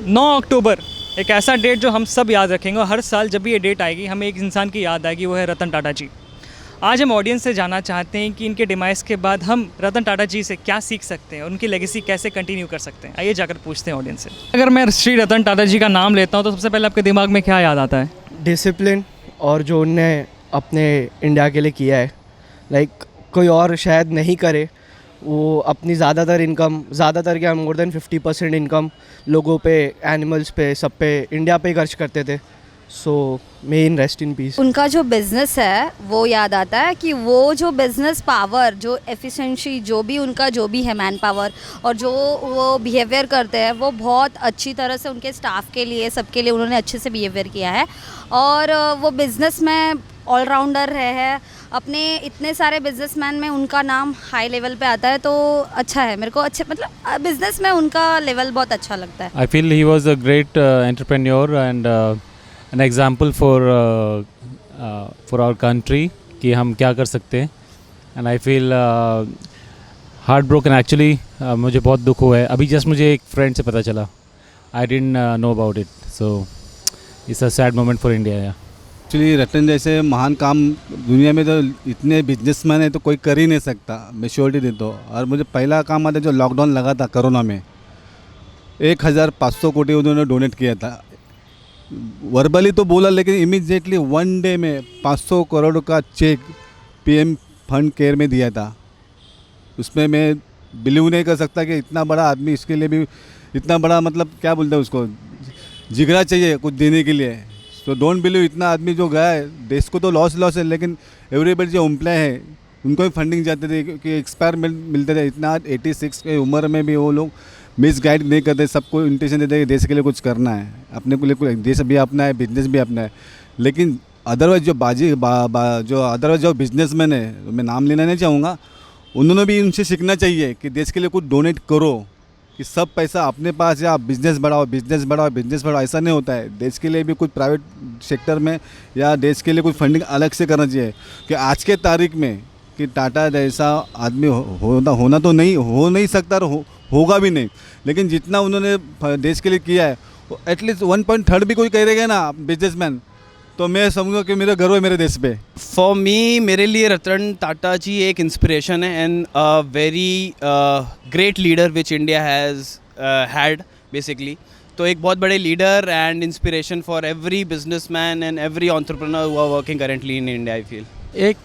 9 अक्टूबर एक ऐसा डेट जो हम सब याद रखेंगे, और हर साल जब भी ये डेट आएगी हमें एक इंसान की याद आएगी, वो है रतन टाटा जी। आज हम ऑडियंस से जानना चाहते हैं कि इनके डिमाइस के बाद हम रतन टाटा जी से क्या सीख सकते हैं और उनकी लेगेसी कैसे कंटिन्यू कर सकते हैं। आइए जाकर पूछते हैं ऑडियंस से। अगर मैं श्री रतन टाटा जी का नाम लेता हूँ तो सबसे पहले आपके दिमाग में क्या याद आता है? डिसिप्लिन, और जो उनने अपने इंडिया के लिए किया है, लाइक कोई और शायद नहीं करे। वो अपनी ज़्यादातर क्या मोर देन 50% इनकम लोगों पे, एनिमल्स पे, सब पे, इंडिया पे ही खर्च करते थे। So main rest in peace. उनका जो बिज़नेस है वो याद आता है कि वो जो बिज़नेस पावर, जो एफिशिएंसी, जो भी है मैन पावर, और जो वो बिहेवियर करते हैं वो बहुत अच्छी तरह से उनके स्टाफ के लिए, सबके लिए उन्होंने अच्छे से बिहेवियर किया है। और वो बिज़नेस में ऑलराउंडर रहे हैं। अपने इतने सारे बिजनेसमैन में उनका नाम हाई लेवल पे आता है, तो अच्छा है। मेरे को अच्छे, मतलब बिजनेस में उनका लेवल बहुत अच्छा लगता है। I feel he was a great entrepreneur and an example for our country कि हम क्या कर सकते हैं। And I feel heartbroken actually। मुझे बहुत दुख हुआ है। अभी जस्ट मुझे एक फ्रेंड से पता चला। I didn't know about it, so it's a sad moment for India। Actually Ratan जैसे महान काम दुनिया में तो इतने बिजनेसमैन है तो कोई कर ही नहीं सकता, मैं श्योरिटी देता हूँ। और मुझे पहला काम आता जो लॉकडाउन लगा था कोरोना में, 1500 कोटी उन्होंने डोनेट किया था। वर्बली तो बोला, लेकिन इमीडिएटली 1 डे में 500 करोड़ का चेक पीएम फंड केयर में दिया था। उसमें मैं बिलीव नहीं कर सकता कि इतना बड़ा आदमी, इसके लिए भी इतना बड़ा, मतलब क्या बोलते हैं उसको, जिगरा चाहिए कुछ देने के लिए। तो डोंट बिलीव, इतना आदमी जो गया है, देश को तो लॉस है, लेकिन एवरीबडी जो एम्प्लॉय है उनको भी फंडिंग जाते थे कि एक्सपायर मिलते थे। इतना 86 की उम्र में भी वो लोग मिस गाइड नहीं करते, सबको इंटेंशन देते कि देश के लिए कुछ करना है, अपने को लिए कुछ, देश भी अपना है, बिजनेस भी अपना है। लेकिन अदरवाइज जो अदरवाइज जो बिजनेसमैन है, मैं नाम लेना नहीं चाहूँगा, उन्होंने भी उनसे सीखना चाहिए कि देश के लिए कुछ डोनेट करो, कि सब पैसा अपने पास या बिज़नेस बढ़ाओ, ऐसा नहीं होता है। देश के लिए भी कुछ प्राइवेट सेक्टर में या देश के लिए कुछ फंडिंग अलग से करना चाहिए। कि आज के तारीख में कि टाटा जैसा आदमी होना तो नहीं हो नहीं सकता और होगा भी नहीं, लेकिन जितना उन्होंने देश के लिए किया है, एटलीस्ट 1.3 भी कोई करेगा ना बिजनेसमैन, तो मैं समझूंगा कि मेरा गर्व है मेरे देश पे। फॉर मी, मेरे लिए रतन टाटा जी एक इंस्पिरेशन है and a very great leader which India has had basically. तो एक बहुत बड़े leader and inspiration for every businessman and every entrepreneur who are working currently in India, I feel. एक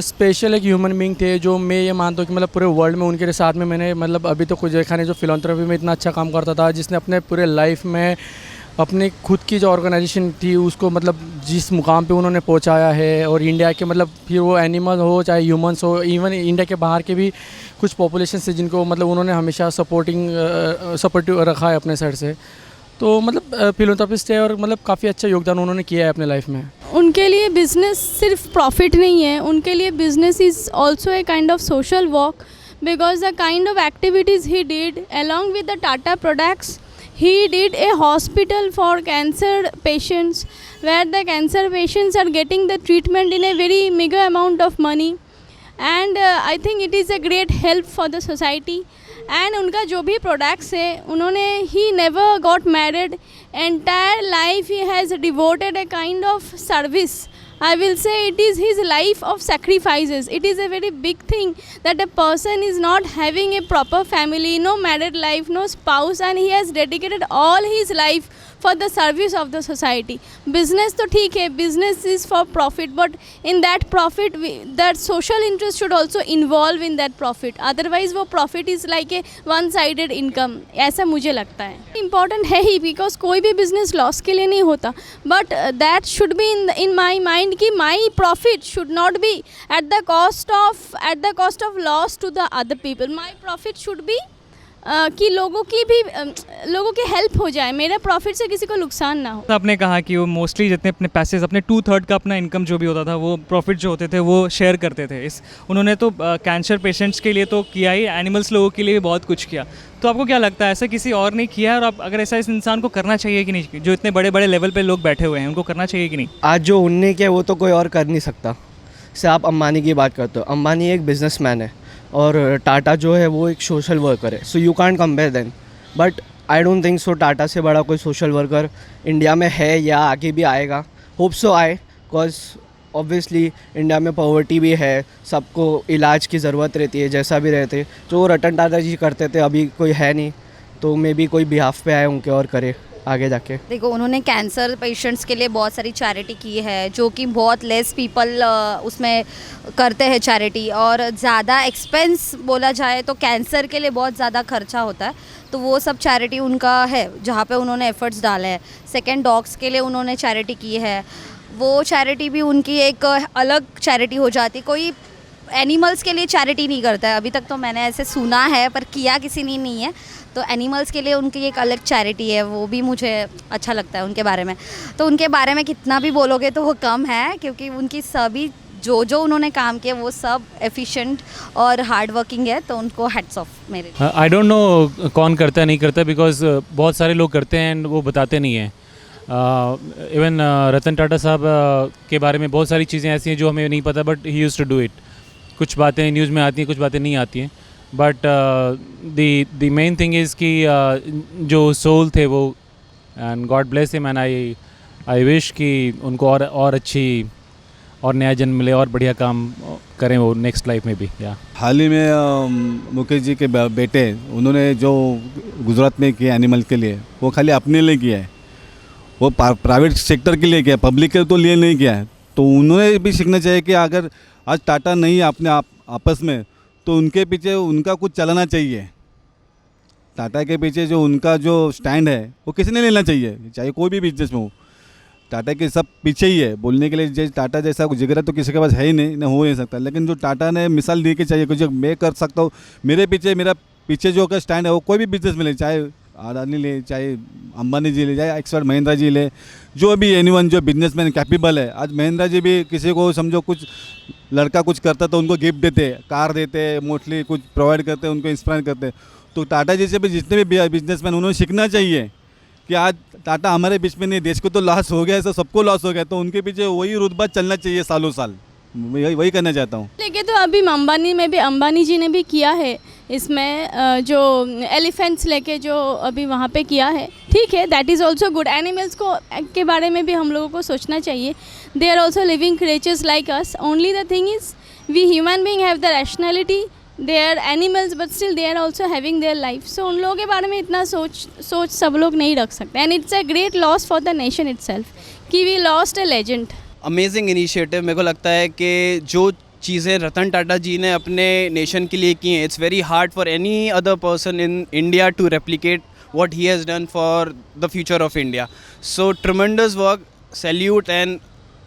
स्पेशल एक ह्यूमन बीइंग थे जो मैं ये मानता हूँ कि मतलब पूरे वर्ल्ड में उनके साथ में मैंने मतलब अभी तो कुछ देखा नहीं, जो फिलॉन्थ्रपी में इतना अच्छा काम करता था, जिसने अपने पूरे लाइफ में अपनी खुद की जो ऑर्गेनाइजेशन थी उसको मतलब जिस मुकाम पे उन्होंने पहुंचाया है। और इंडिया के मतलब फिर वो एनिमल हो चाहे ह्यूमंस हो, इवन इंडिया के बाहर के भी कुछ पॉपुलेशन से जिनको मतलब उन्होंने हमेशा सपोर्टिव रखा है अपने साइड से। तो मतलब फिलॉन्थ्रपिस्ट है और मतलब काफ़ी अच्छा योगदान उन्होंने किया है अपने लाइफ में। उनके लिए बिज़नेस सिर्फ प्रॉफिट नहीं है, उनके लिए business is also a kind of social work, because the kind of activities he did along with the Tata products. He did a hospital for cancer patients where the cancer patients are getting the treatment in a very meager amount of money, and I think it is a great help for the society। and उनका जो भी products है, उन्होंने he never got married, entire life he has devoted a kind of service। I will say it is his life of sacrifices. It is a very big thing that a person is not having a proper family, no married life, no spouse, and he has dedicated all his life for the service of the society। Business तो ठीक है, business is for profit, but in that profit that social interest should also involve in that profit, otherwise वो profit is like a one sided income, ऐसा मुझे लगता है। important है ही, because कोई भी business loss के लिए नहीं होता, but that should be in my mind कि my profit should not be at the cost of loss to the other people। my profit should be कि लोगों की हेल्प हो जाए, मेरे प्रॉफिट से किसी को नुकसान ना हो। आपने कहा कि वो मोस्टली जितने अपने पैसे, अपने 2/3 का अपना इनकम जो भी होता था, वो प्रॉफिट जो होते थे वो शेयर करते थे। उन्होंने तो कैंसर पेशेंट्स के लिए तो किया ही, एनिमल्स लोगों के लिए भी बहुत कुछ किया। तो आपको क्या लगता है ऐसा किसी और ने किया है, और आप अगर ऐसा इस इंसान को करना चाहिए कि नहीं, जो इतने बड़े बड़े लेवल पे लोग बैठे हुए हैं उनको करना चाहिए कि नहीं? आज जो उनने किया वो तो कोई और कर नहीं सकता। जैसे आप अंबानी की बात करते हो, अंबानी एक बिजनेसमैन है और टाटा जो है वो एक सोशल वर्कर है, so you can't compare them. But I don't think सो टाटा से बड़ा कोई सोशल वर्कर इंडिया में है या आगे भी आएगा. होप सो आए, बिकॉज ऑब्वियसली इंडिया में पॉवर्टी भी है, सबको इलाज की ज़रूरत रहती है जैसा भी रहते. जो रतन टाटा जी करते थे अभी कोई है नहीं, तो मे बी कोई बिहाफ पे आए उनके और करे आगे जाके. देखो, उन्होंने कैंसर पेशेंट्स के लिए बहुत सारी चैरिटी की है, जो कि बहुत लेस पीपल उसमें करते हैं चैरिटी. और ज़्यादा एक्सपेंस बोला जाए तो कैंसर के लिए बहुत ज़्यादा खर्चा होता है, तो वो सब चैरिटी उनका है जहाँ पे उन्होंने एफर्ट्स डाले हैं. सेकंड, डॉग्स के लिए उन्होंने चैरिटी की है, वो चैरिटी भी उनकी एक अलग चैरिटी हो जाती. कोई एनिमल्स के लिए चैरिटी नहीं करता है, अभी तक तो मैंने ऐसे सुना है, पर किया किसी ने नहीं है. तो एनिमल्स के लिए उनकी एक अलग चैरिटी है, वो भी मुझे अच्छा लगता है उनके बारे में. तो उनके बारे में कितना भी बोलोगे तो वो कम है, क्योंकि उनकी सभी जो उन्होंने काम किया वो सब एफिशिएंट और हार्ड वर्किंग है. तो उनको हैट्स ऑफ मेरे. आई डोंट नो कौन करता है नहीं करता, बिकॉज बहुत सारे लोग करते हैं एंड वो बताते नहीं हैं. इवन रतन टाटा साहब के बारे में बहुत सारी चीज़ें ऐसी हैं जो हमें नहीं पता, but he used to do it. कुछ बातें न्यूज़ में आती हैं, कुछ बातें नहीं आती हैं, but the main thing is कि जो सोल थे वो, and God bless him, and I wish कि उनको और अच्छी और नया जन्म मिले और बढ़िया काम करें वो नेक्स्ट लाइफ में भी. या हाल ही में मुकेश जी के बेटे, उन्होंने जो गुजरात में किया एनिमल के लिए, वो खाली अपने लिए किया है, वो प्राइवेट सेक्टर के लिए किया, पब्लिक के तो लिए नहीं किया है. तो उन्होंने भी सीखना चाहिए कि अगर आज टाटा नहीं है अपने आपस में, तो उनके पीछे उनका कुछ चलाना चाहिए. टाटा के पीछे जो उनका जो स्टैंड है वो किसी ने लेना चाहिए, चाहे कोई भी बिजनेस में हो. टाटा के सब पीछे ही है, बोलने के लिए टाटा जैसा जिगरा तो किसी के पास है ही नहीं, हो नहीं सकता. लेकिन जो टाटा ने मिसाल दी कि चाहिए कुछ मैं कर सकता हूँ, मेरा पीछे जो का स्टैंड है वो कोई भी बिजनेस में ले, चाहे अडानी ले, चाहे अंबानी जी ले, चाहे एक्सपर्ट महिंद्रा जी ले, जो भी एनीवन जो बिजनेसमैन कैपेबल है. आज महिंद्रा जी भी किसी को समझो कुछ लड़का कुछ करता तो उनको गिफ्ट देते, कार देते, मोस्टली कुछ प्रोवाइड करते, उनको इंस्पायर करते. तो टाटा जी से भी जितने भी बिजनेसमैन, उन्होंने सीखना चाहिए कि आज टाटा हमारे बीच में नहीं, देश को तो लॉस हो गया, ऐसा सबको लॉस हो गया, तो उनके पीछे वही रुतबा चलना चाहिए सालों साल. वही करना चाहता हूँ. लेकिन तो अभी अंबानी में भी अंबानी जी ने भी किया है इसमें, जो एलिफेंट्स लेके जो अभी वहाँ पे किया है, ठीक है, that is also good. Animals को के बारे में भी हम लोगों को सोचना चाहिए. They are also living creatures like us. Only the thing is we human being have the rationality. They are animals but still they are also having their life. So उन लोगों के बारे में इतना सोच सब लोग नहीं रख सकते. And it's a great loss for the nation itself कि we lost a legend. Amazing initiative. मेरे को लगता है कि जो चीज़ें रतन टाटा जी ने अपने नेशन के लिए की हैं, it's very hard for any other person in India to replicate what he has done for the future of India. So tremendous work, salute. And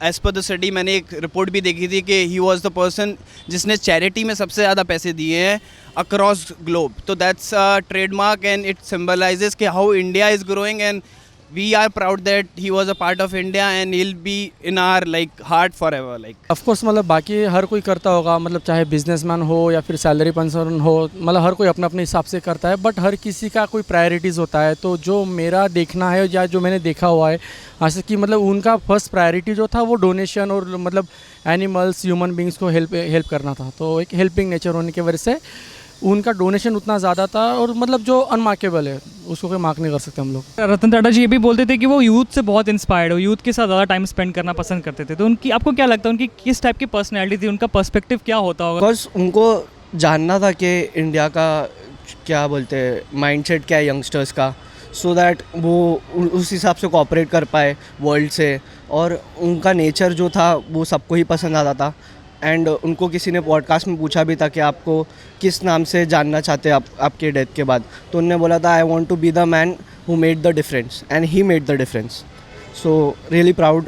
as per the study, मैंने एक रिपोर्ट भी देखी थी कि ही वॉज द पर्सन जिसने charity में सबसे ज़्यादा पैसे दिए हैं अक्रॉस ग्लोब. तो that's a trademark and it symbolises कि how India is growing, and we are proud that he was a part of India and he'll be in our like heart forever. like of course मतलब बाकी हर कोई करता होगा, मतलब चाहे businessman हो या फिर सैलरी पर्सन हो, मतलब हर कोई अपने अपने हिसाब से करता है, बट हर किसी का कोई प्रायोरिटीज़ होता है. तो जो मेरा देखना है या जो मैंने देखा हुआ है आज कि मतलब उनका फर्स्ट प्रायोरिटी जो था वो डोनेशन और मतलब एनिमल्स, ह्यूमन बींग्स को हेल्प करना था. तो एक हेल्पिंग नेचर होने की वजह से उनका डोनेशन उतना ज़्यादा था, और मतलब जो अनमार्केबल है उसको कोई मार्क नहीं कर सकते हम लोग. रतन टाटा जी ये भी बोलते थे कि वो यूथ से बहुत इंस्पायर्ड हो, यूथ के साथ ज़्यादा टाइम स्पेंड करना पसंद करते थे. तो उनकी, आपको क्या लगता है उनकी किस टाइप की पर्सनैलिटी थी, उनका पर्सपेक्टिव क्या होता होगा? बिकॉज उनको जानना था कि इंडिया का क्या बोलते हैं माइंडसेट क्या है यंगस्टर्स का, सो दैट वो उस हिसाब से कोऑपरेट कर पाए वर्ल्ड से. और उनका नेचर जो था वो सबको ही पसंद आता था. एंड उनको किसी ने पॉडकास्ट में पूछा भी था कि आपको किस नाम से जानना चाहते हैं आपके डेथ के बाद, तो उन्होंने बोला था I want to be the man who made the difference, and he made the difference. So really proud.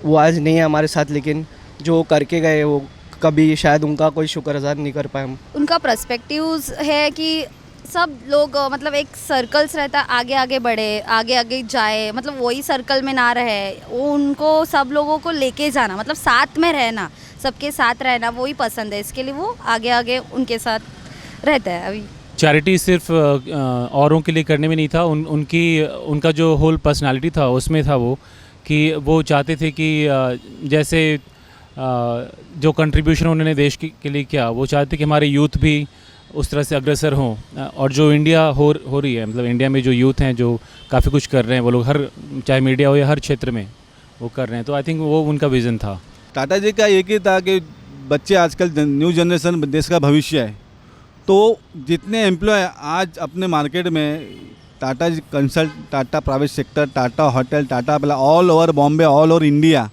वो आज नहीं है हमारे साथ, लेकिन जो करके गए वो कभी शायद उनका कोई शुक्रगुजार नहीं कर पाए हम. उनका पर्सपेक्टिव्स है कि सब लोग मतलब एक सर्कल्स रहता है, आगे आगे बढ़े, आगे आगे जाए, मतलब वही सर्कल में ना रहे. वो उनको सब लोगों को लेके जाना, मतलब साथ में रहना, सबके साथ रहना, वही पसंद है. इसके लिए वो आगे आगे उनके साथ रहता है. अभी चैरिटी सिर्फ औरों के लिए करने में नहीं था, उनका जो होल पर्सनालिटी था उसमें था वो कि वो चाहते थे कि जैसे जो कंट्रीब्यूशन उन्होंने देश के लिए किया, वो चाहते थे कि हमारे यूथ भी उस तरह से अग्रसर हों। और जो इंडिया हो रही है, मतलब इंडिया में जो यूथ हैं जो काफ़ी कुछ कर रहे हैं, वो लोग हर, चाहे मीडिया हो या हर क्षेत्र में वो कर रहे हैं, तो आई थिंक वो उनका विज़न था। टाटा जी का एक ही था कि बच्चे आजकल न्यू जनरेशन देश का भविष्य है, तो जितने एम्प्लॉय आज अपने मार्केट में Tata consult, Tata private sector, Tata hotel, Tata प्ला, all over Bombay, all over India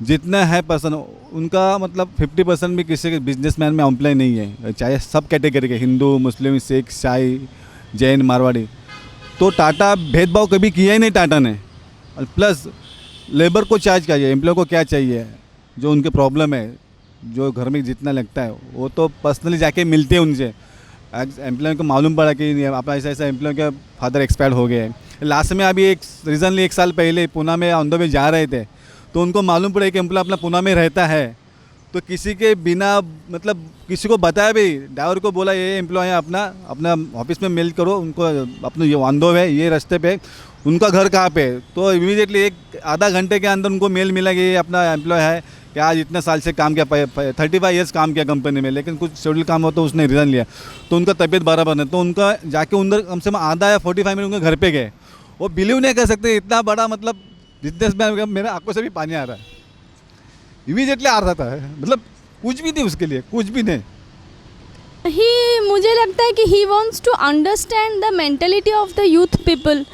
जितना है पर्सन, उनका मतलब 50% भी किसी के बिजनेसमैन में एम्प्लॉय नहीं है, चाहे सब कैटेगरी के, हिंदू, मुस्लिम, सिख, ईसाई, जैन, मारवाड़ी। तो टाटा भेदभाव कभी किया ही नहीं टाटा ने। और प्लस लेबर को चार्ज चाहिए, एम्प्लॉय को क्या चाहिए, जो उनके प्रॉब्लम है, जो घर में जितना लगता है वो तो पर्सनली जाके मिलते हैं उनसे। एम्प्लॉय को मालूम पड़ा कि आपका ऐसा ऐसा एम्प्लॉय के फादर एक्सपायर हो गए हैं। लास्ट में अभी एक रीजनली 1 साल पहले पुणे में ऑन द वे जा रहे थे, तो उनको मालूम पड़ा कि एम्प्लॉय अपना पुणे में रहता है, तो किसी के बिना मतलब किसी को बताया भी, ड्राइवर को बोला ये एम्प्लॉय है अपना ऑफिस में मेल करो उनको, अपना ये ऑन द वे ये रास्ते पे उनका घर कहाँ पे, तो इमीडिएटली 1-आधा घंटे के अंदर उनको मेल मिला कि ये अपना एम्प्लॉय है कि आज इतने साल से काम किया, 35 ईयर्स काम किया कंपनी में, लेकिन कुछ शेड्यूल काम हो तो उसने रिज़ाइन लिया, तो उनका तबीयत बराबर नहीं, तो उनका जाके अंदर कम से कम आधा या 45 मिनट उनके घर पे गए। वो बिलीव नहीं कर सकते, इतना बड़ा मतलब बिजनेसमैन, मेरे आंखों से भी पानी आ रहा है, इमीडिएटली आ रहा था, मतलब कुछ भी नहीं उसके लिए, कुछ भी नहीं। मुझे लगता है कि he wants to understand the mentality of the youth people,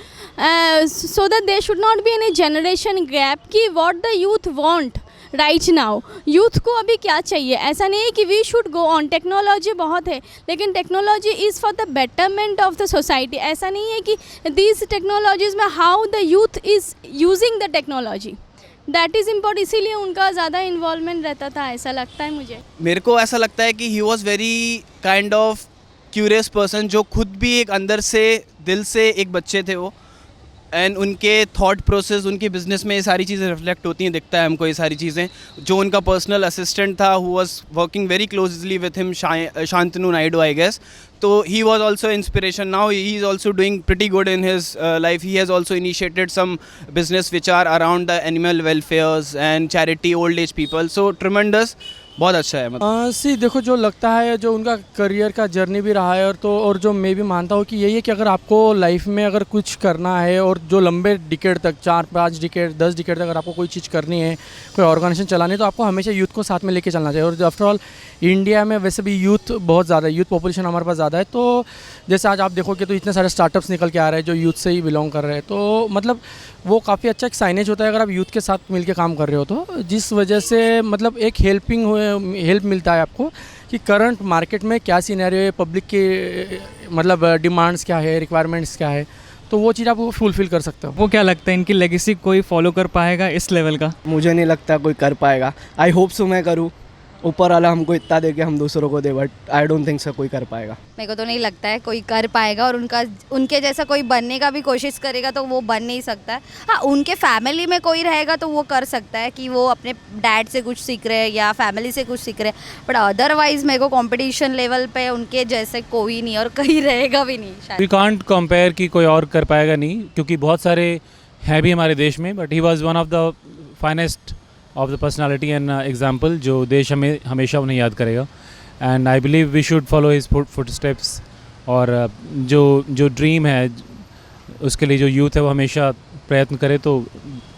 so that there should not be any generation gap कि what the youth want right now, youth को अभी क्या चाहिए। ऐसा नहीं है कि we should go on, technology बहुत है लेकिन technology is for the betterment of the society. ऐसा नहीं है कि दीज टेक्नोलॉजीज़ में how the youth is using the technology, that is important, इसीलिए उनका ज़्यादा इन्वॉल्वमेंट रहता था, ऐसा लगता है मुझे। मेरे को ऐसा लगता है कि he was very kind of curious person, जो खुद भी एक अंदर से दिल से एक बच्चे थे वो, एंड उनके थॉट प्रोसेस, उनके बिजनेस में ये सारी चीज़ें रिफ्लेक्ट होती हैं, दिखता है हमको ये सारी चीज़ें। जो उनका पर्सनल असिस्टेंट था who was working very closely with him, Shantanu Naidu I guess, तो he was also inspiration. Now he is also doing pretty good in his life. He has also initiated some business which are around the animal welfares and charity old age people, so tremendous, बहुत अच्छा है। मतलब देखो, जो लगता है जो उनका करियर का जर्नी भी रहा है, और जो मैं भी मानता हूँ कि यही है कि अगर आपको लाइफ में अगर कुछ करना है और जो लंबे डिकेड तक, 4-5 डिकेड 10 डिकेड तक अगर आपको कोई चीज़ करनी है, कोई ऑर्गेनाइजेशन चलानी है, तो आपको हमेशा यूथ को साथ में लेके चलना चाहिए। और आफ्टर ऑल इंडिया में वैसे भी यूथ बहुत ज़्यादा है, यूथ पॉपुलेशन हमारे पास ज़्यादा है, तो जैसे आज आप देखोगे तो इतने सारे स्टार्टअप्स निकल के आ रहे हैं जो यूथ से ही बिलोंग कर रहे हैं, तो मतलब वो काफ़ी अच्छा एक साइनेज होता है अगर आप यूथ के साथ मिलके काम कर रहे हो, तो जिस वजह से मतलब एक हेल्प मिलता है आपको कि करंट मार्केट में क्या सिनेरियो है, पब्लिक की मतलब डिमांड्स क्या है, रिक्वायरमेंट्स क्या है, तो वो चीज़ आप फुलफ़िल कर सकते हो। वो क्या लगता है इनकी लेगेसी कोई फॉलो कर पाएगा इस लेवल का? मुझे नहीं लगता कोई कर पाएगा। आई होप सो मैं करूँ, ऊपर वाला हमको इतना दे के हम दूसरों को दे, but I don't think so कोई कर पाएगा। मेरे को तो नहीं लगता है कोई कर पाएगा, और उनके जैसा कोई बनने का भी कोशिश करेगा तो वो बन नहीं सकता है। हाँ, उनके फैमिली में कोई रहेगा तो वो कर सकता है कि वो अपने डैड से कुछ सीख रहे हैं या फैमिली से कुछ सीख रहे हैं, बट अदरवाइज मेरे को कंपटीशन लेवल पे उनके जैसे कोई नहीं और कहीं रहेगा भी नहीं शायद। वी कांट कंपेयर कि कोई और कर पाएगा नहीं, क्योंकि बहुत सारे हैं भी हमारे देश में, but he was one of the finest of the personality and example, जो देश हमें हमेशा उन्हें याद करेगा। And I believe we should follow his footsteps, और जो ड्रीम है उसके लिए जो यूथ है वो हमेशा प्रयत्न करे, तो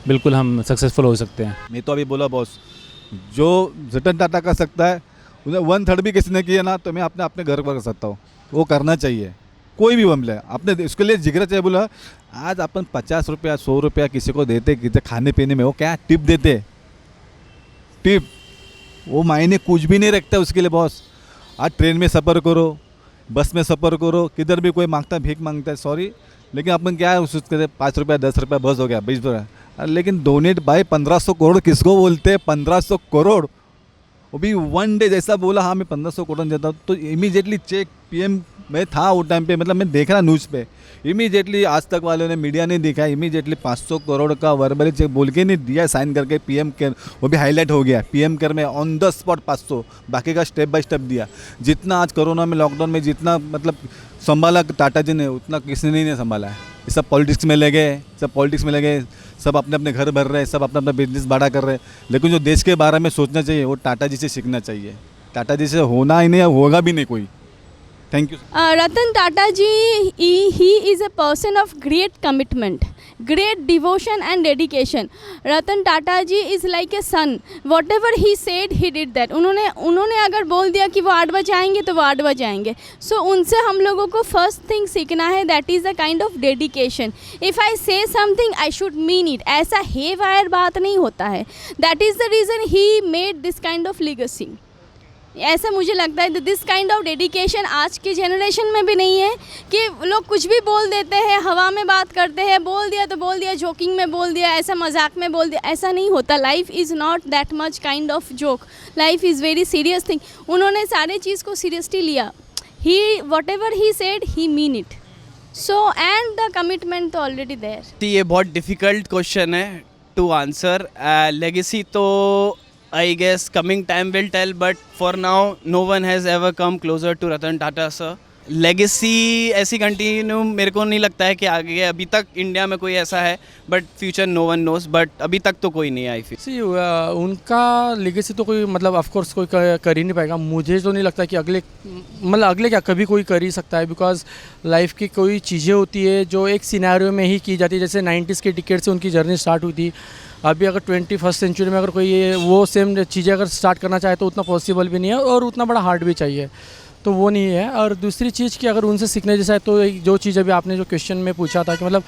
बिल्कुल हम सक्सेसफुल हो सकते हैं। मैं तो अभी बोला बॉस, जो रतन टाटा कर सकता है उन्हें 1/3 भी किसी ने किया ना, तो मैं अपने घर पर कर सकता हूँ। वो करना चाहिए, कोई भी मामला है अपने उसके लिए जिगरा चाहिए। बोला आज अपन 50 रुपया 100 रुपया किसी को देते, किसी खाने पीने में, वो क्या टिप देते, टिप, वो मायने कुछ भी नहीं रखता उसके लिए बॉस। आज ट्रेन में सफ़र करो, बस में सफ़र करो, किधर भी कोई मांगता है, भीख मांगता है, सॉरी, लेकिन अपन क्या है उसके 5 रुपया 10 रुपया बस हो गया 20 रुपया, लेकिन डोनेट बाय 1500 करोड़ किसको बोलते हैं? 1500 करोड़, वो भी 1 डे। जैसा बोला हाँ मैं 1500 करोड़ देता हूँ, तो इमीडिएटली चेक पीएम में था वो टाइम पे, मतलब मैं देख रहा न्यूज़ पे, इमीडिएटली आज तक वालों ने, मीडिया ने दिखा, इमीडिएटली 500 करोड़ का वर्बली चेक बोल के नहीं दिया, साइन करके पीएम केयर, वो भी हाईलाइट हो गया पीएम केयर में ऑन द स्पॉट 500, बाकी का स्टेप बाय स्टेप दिया। जितना आज कोरोना में, लॉकडाउन में जितना मतलब संभाला टाटा जी ने, उतना किसी ने नहीं संभाला है। ये सब पॉलिटिक्स में लगे, सब अपने अपने घर भर रहे हैं, सब अपना अपना बिजनेस बड़ा कर रहे हैं, लेकिन जो देश के बारे में सोचना चाहिए वो टाटा जी से सीखना चाहिए। टाटा जी से होना ही नहीं, होगा भी नहीं कोई, thank you. Ratan Tata ji, he is a person of great commitment, great devotion and dedication. Ratan Tata ji is like a son. Whatever he said, he did that. उन्होंने अगर बोल दिया कि वो 8 बजे आएंगे तो वो 8 बजे आएंगे. So उनसे हम लोगों को first thing सीखना है, that is a kind of dedication. If I say something, I should mean it. ऐसा haywire बात नहीं होता है. That is the reason he made this kind of legacy. ऐसा मुझे लगता है दिस काइंड ऑफ डेडिकेशन आज के जनरेशन में भी नहीं है कि लोग कुछ भी बोल देते हैं, हवा में बात करते हैं, बोल दिया तो बोल दिया, जोकिंग में बोल दिया, ऐसा मजाक में बोल दिया. ऐसा नहीं होता. Life is not that much kind of joke. Life is very serious thing. उन्होंने सारे चीज़ को सीरियसली लिया. He whatever he said he mean it. So and the commitment तो ऑलरेडी देयर. ये बहुत डिफ़िकल्ट क्वेश्चन है टू आंसर. लेगेसी तो I guess coming time will tell, but for now no one has ever come closer to Ratan Tata sir. Legacy ऐसी continue मेरे को नहीं लगता है कि आगे अभी तक इंडिया में कोई ऐसा है, but future no one knows, but अभी तक तो कोई नहीं आई. सी उनका लेगेसी तो कोई मतलब ऑफ कोर्स कोई कर ही नहीं पाएगा. मुझे तो नहीं लगता कि अगले क्या कभी कोई कर ही सकता है. बिकॉज लाइफ की कोई चीज़ें होती है जो एक सिनेरियो में ही की जाती है. जैसे 90s के टिकट से उनकी जर्नी स्टार्ट हुई थी. अभी अगर 21st सेंचुरी में अगर कोई ये वो सेम चीज़ें अगर स्टार्ट करना चाहे तो उतना पॉसिबल भी नहीं है और उतना बड़ा हार्ड भी चाहिए. तो वो नहीं है. और दूसरी चीज़ कि अगर उनसे सीखने जैसा है तो जो चीज़ अभी आपने जो क्वेश्चन में पूछा था कि मतलब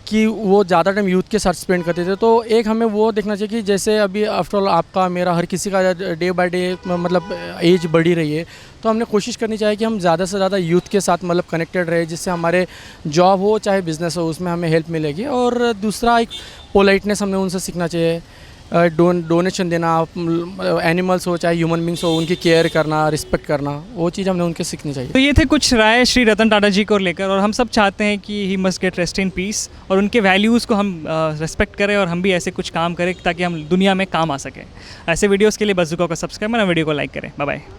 कि वो ज़्यादा टाइम यूथ के साथ स्पेंड करते थे, तो एक हमें वो देखना चाहिए कि जैसे अभी आफ्टर ऑल आपका मेरा हर किसी का डे बाय डे मतलब एज बढ़ी रही है, तो हमने कोशिश करनी चाहिए कि हम ज़्यादा से ज़्यादा यूथ के साथ मतलब कनेक्टेड रहे, जिससे हमारे जॉब हो चाहे बिज़नेस हो उसमें हमें हेल्प मिलेगी. और दूसरा एक पोलाइटनेस हमने उनसे सीखना चाहिए. डोनेशन देना, एनिमल्स हो चाहे ह्यूमन बींग्स हो, उनकी केयर करना, रिस्पेक्ट करना, वो चीज़ हमने उनके सीखनी चाहिए. तो ये थे कुछ राय श्री रतन टाटा जी को लेकर, और हम सब चाहते हैं कि he must get rest in peace और उनके वैल्यूज़ को हम रेस्पेक्ट करें और हम भी ऐसे कुछ काम करें ताकि हम दुनिया में काम आ सकें. ऐसे वीडियोज़ के लिए बज़ुका को सब्सक्राइब करना, वीडियो को लाइक करें. Bye bye.